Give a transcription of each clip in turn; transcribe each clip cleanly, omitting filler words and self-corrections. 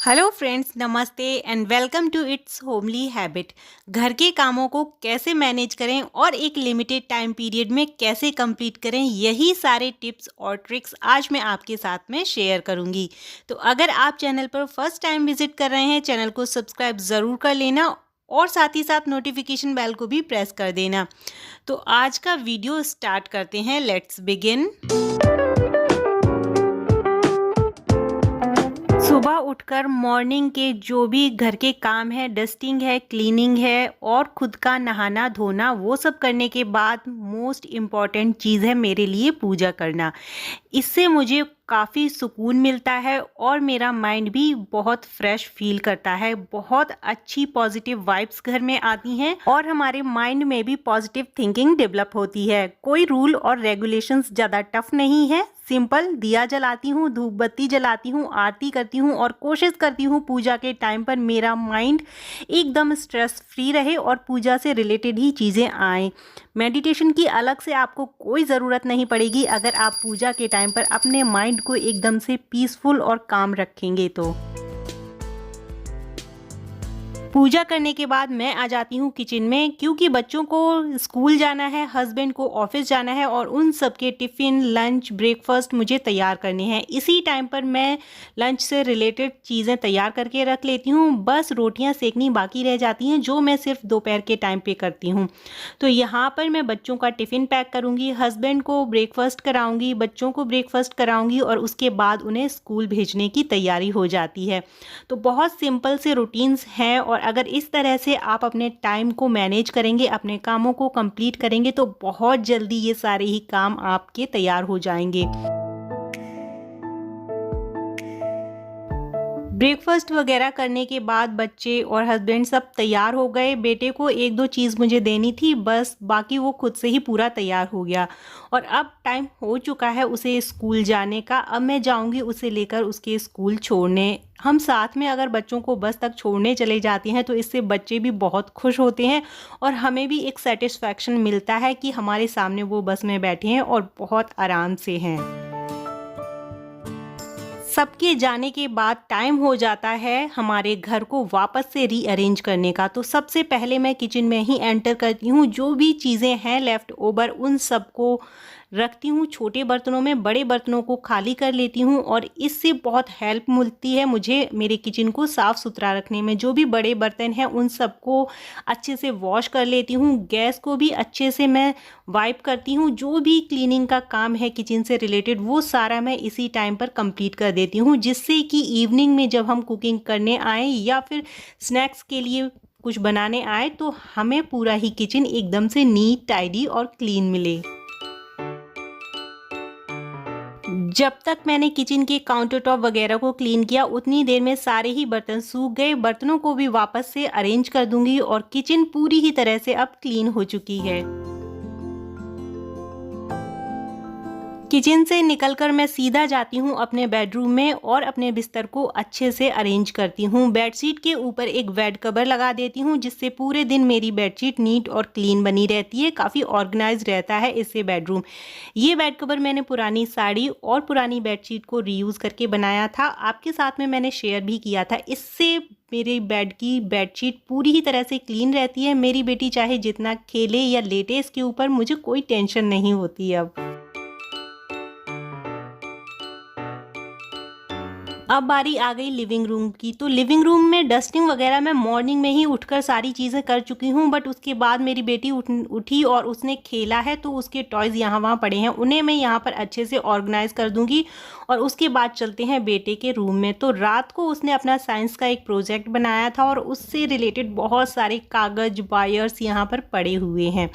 Hello friends, नमस्ते and welcome to its homely habit. घर के कामों को कैसे मैनेज करें और एक लिमिटेड टाइम पीरियड में कैसे कंप्लीट करें, यही सारे टिप्स और ट्रिक्स आज मैं आपके साथ में शेयर करूंगी। तो अगर आप चैनल पर फर्स्ट टाइम विजिट कर रहे हैं, चैनल को सब्सक्राइब ज़रूर कर लेना और साथ ही साथ नोटिफिकेशन बेल को भी प्रेस कर देना। तो आज का वीडियो स्टार्ट करते हैं, लेट्स बिगिन। सुबह उठकर मॉर्निंग के जो भी घर के काम है, डस्टिंग है, क्लीनिंग है और खुद का नहाना धोना, वो सब करने के बाद मोस्ट इम्पॉर्टेंट चीज़ है मेरे लिए पूजा करना। इससे मुझे काफ़ी सुकून मिलता है और मेरा माइंड भी बहुत फ्रेश फील करता है। बहुत अच्छी पॉजिटिव वाइब्स घर में आती हैं और हमारे माइंड में भी पॉजिटिव थिंकिंग डेवलप होती है। कोई रूल और रेगुलेशंस ज़्यादा टफ नहीं है। सिंपल दिया जलाती हूँ, धूप बत्ती जलाती हूँ, आरती करती हूँ और कोशिश करती हूँ पूजा के टाइम पर मेरा माइंड एकदम स्ट्रेस फ्री रहे और पूजा से रिलेटेड ही चीज़ें आएँ। मेडिटेशन की अलग से आपको कोई ज़रूरत नहीं पड़ेगी अगर आप पूजा के टाइम पर अपने माइंड को एकदम से पीसफुल और काम रखेंगे तो। पूजा करने के बाद मैं आ जाती हूँ किचन में, क्योंकि बच्चों को स्कूल जाना है, हस्बैंड को ऑफिस जाना है और उन सब के टिफ़िन, लंच, ब्रेकफास्ट मुझे तैयार करने हैं। इसी टाइम पर मैं लंच से रिलेटेड चीज़ें तैयार करके रख लेती हूँ। बस रोटियाँ सेकनी बाकी रह जाती हैं, जो मैं सिर्फ दोपहर के टाइम पे करती हूँ। तो यहाँ पर मैं बच्चों का टिफ़िन पैक करूँगी, हस्बैंड को ब्रेकफास्ट कराऊँगी, बच्चों को ब्रेकफास्ट कराऊँगी और उसके बाद उन्हें स्कूल भेजने की तैयारी हो जाती है। तो बहुत सिंपल से रूटीन्स हैं और अगर इस तरह से आप अपने टाइम को मैनेज करेंगे, अपने कामों को कंप्लीट करेंगे तो बहुत जल्दी ये सारे ही काम आपके तैयार हो जाएंगे। ब्रेकफास्ट वगैरह करने के बाद बच्चे और हस्बैंड सब तैयार हो गए। बेटे को एक दो चीज़ मुझे देनी थी, बस बाकी वो खुद से ही पूरा तैयार हो गया और अब टाइम हो चुका है उसे स्कूल जाने का। अब मैं जाऊंगी उसे लेकर उसके स्कूल छोड़ने। हम साथ में अगर बच्चों को बस तक छोड़ने चले जाते हैं तो इससे बच्चे भी बहुत खुश होते हैं और हमें भी एक सेटिस्फैक्शन मिलता है कि हमारे सामने वो बस में बैठे हैं और बहुत आराम से हैं। सबके जाने के बाद टाइम हो जाता है हमारे घर को वापस से रीअरेंज करने का। तो सबसे पहले मैं किचन में ही एंटर करती हूँ। जो भी चीज़ें हैं लेफ़्ट ओवर उन सबको रखती हूँ छोटे बर्तनों में, बड़े बर्तनों को खाली कर लेती हूँ और इससे बहुत हेल्प मिलती है मुझे मेरे किचन को साफ़ सुथरा रखने में। जो भी बड़े बर्तन हैं उन सबको अच्छे से वॉश कर लेती हूँ। गैस को भी अच्छे से मैं वाइप करती हूँ। जो भी क्लीनिंग का काम है किचन से रिलेटेड वो सारा मैं इसी टाइम पर कंप्लीट कर देती हूँ, जिससे कि इवनिंग में जब हम कुकिंग करने आए या फिर स्नैक्स के लिए कुछ बनाने आए तो हमें पूरा ही किचन एकदम से नीट, टाइडी और क्लीन मिले। जब तक मैंने किचन के काउंटर टॉप वगैरह को क्लीन किया उतनी देर में सारे ही बर्तन सूख गए। बर्तनों को भी वापस से अरेंज कर दूंगी और किचन पूरी ही तरह से अब क्लीन हो चुकी है। किचन से निकलकर मैं सीधा जाती हूँ अपने बेडरूम में और अपने बिस्तर को अच्छे से अरेंज करती हूँ। बेडशीट के ऊपर एक बेड कवर लगा देती हूँ, जिससे पूरे दिन मेरी बेडशीट नीट और क्लीन बनी रहती है। काफ़ी ऑर्गेनाइज रहता है इससे बेडरूम। ये बेड कवर मैंने पुरानी साड़ी और पुरानी बेडशीट को रीयूज़ करके बनाया था, आपके साथ में मैंने शेयर भी किया था। इससे मेरे बेड की बेडशीट पूरी ही तरह से क्लीन रहती है। मेरी बेटी चाहे जितना खेले या लेटे इसके ऊपर, मुझे कोई टेंशन नहीं होती अब बारी आ गई लिविंग रूम की। तो लिविंग रूम में डस्टिंग वगैरह मैं मॉर्निंग में ही उठकर सारी चीज़ें कर चुकी हूँ, बट उसके बाद मेरी बेटी उठी और उसने खेला है तो उसके टॉयज़ यहाँ वहाँ पड़े हैं, उन्हें मैं यहाँ पर अच्छे से ऑर्गेनाइज़ कर दूँगी और उसके बाद चलते हैं बेटे के रूम में। तो रात को उसने अपना साइंस का एक प्रोजेक्ट बनाया था और उससे रिलेटेड बहुत सारे कागज़, वायर्स यहाँ पर पड़े हुए हैं।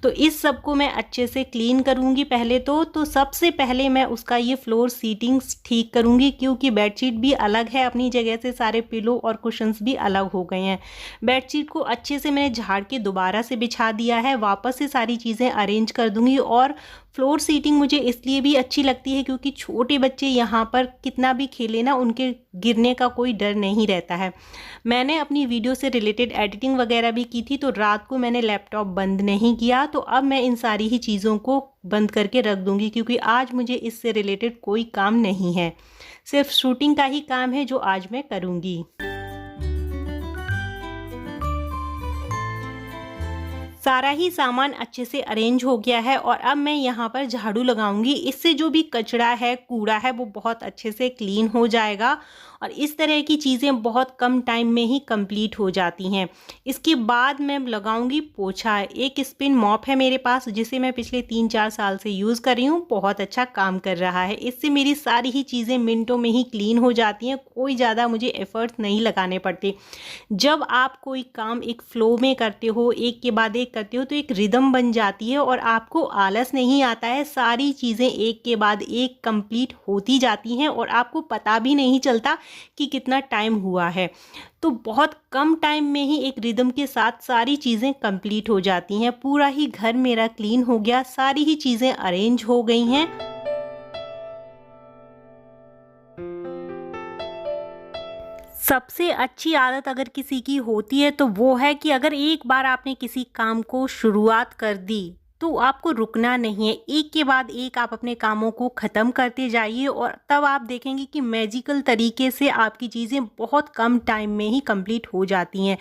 तो इस सब को मैं अच्छे से क्लीन करूँगी पहले तो सबसे पहले मैं उसका ये फ्लोर सीटिंग्स ठीक करूँगी, क्योंकि बेडशीट भी अलग है अपनी जगह से, सारे पिलो और कुशन्स भी अलग हो गए हैं। बेडशीट को अच्छे से मैंने झाड़ के दोबारा से बिछा दिया है। वापस से सारी चीज़ें अरेंज कर दूँगी और फ्लोर सीटिंग मुझे इसलिए भी अच्छी लगती है क्योंकि छोटे बच्चे यहाँ पर कितना भी खेले ना, उनके गिरने का कोई डर नहीं रहता है। मैंने अपनी वीडियो से रिलेटेड एडिटिंग वगैरह भी की थी, तो रात को मैंने लैपटॉप बंद नहीं किया। तो अब मैं इन सारी ही चीज़ों को बंद करके रख दूँगी क्योंकि आज मुझे इससे रिलेटेड कोई काम नहीं है। सिर्फ शूटिंग का ही काम है जो आज मैं करूँगी। सारा ही सामान अच्छे से अरेंज हो गया है और अब मैं यहाँ पर झाड़ू लगाऊंगी। इससे जो भी कचरा है, कूड़ा है, वो बहुत अच्छे से क्लीन हो जाएगा और इस तरह की चीज़ें बहुत कम टाइम में ही कंप्लीट हो जाती हैं। इसके बाद मैं लगाऊंगी पोछा। एक स्पिन मॉप है मेरे पास जिसे मैं पिछले 3-4 साल से यूज़ कर रही हूँ, बहुत अच्छा काम कर रहा है। इससे मेरी सारी ही चीज़ें मिनटों में ही क्लीन हो जाती हैं, कोई ज़्यादा मुझे एफर्ट्स नहीं लगाने पड़ते। जब आप कोई काम एक फ्लो में करते हो, एक के बाद एक करते हो, तो एक रिदम बन जाती है और आपको आलस नहीं आता है। सारी चीज़ें एक के बाद एक कंप्लीट होती जाती हैं और आपको पता भी नहीं चलता कि कितना टाइम हुआ है। तो बहुत कम टाइम में ही एक रिदम के साथ सारी चीज़ें कंप्लीट हो जाती हैं। पूरा ही घर मेरा क्लीन हो गया, सारी ही चीज़ें अरेंज हो गई हैं। सबसे अच्छी आदत अगर किसी की होती है तो वो है कि अगर एक बार आपने किसी काम को शुरुआत कर दी तो आपको रुकना नहीं है। एक के बाद एक आप अपने कामों को ख़त्म करते जाइए और तब आप देखेंगे कि मैजिकल तरीके से आपकी चीज़ें बहुत कम टाइम में ही कंप्लीट हो जाती हैं।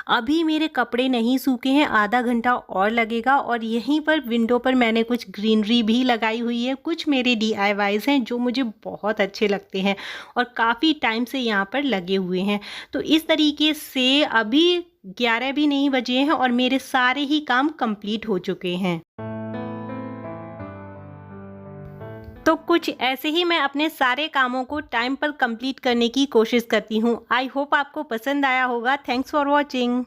अभी मेरे कपड़े नहीं सूखे हैं, आधा घंटा और लगेगा और यहीं पर विंडो पर मैंने कुछ ग्रीनरी भी लगाई हुई है। कुछ मेरे DIYs हैं जो मुझे बहुत अच्छे लगते हैं और काफ़ी टाइम से यहाँ पर लगे हुए हैं। तो इस तरीके से अभी 11 भी नहीं बजे हैं और मेरे सारे ही काम कंप्लीट हो चुके हैं। तो कुछ ऐसे ही मैं अपने सारे कामों को टाइम पर कंप्लीट करने की कोशिश करती हूँ। आई होप आपको पसंद आया होगा। Thanks for watching.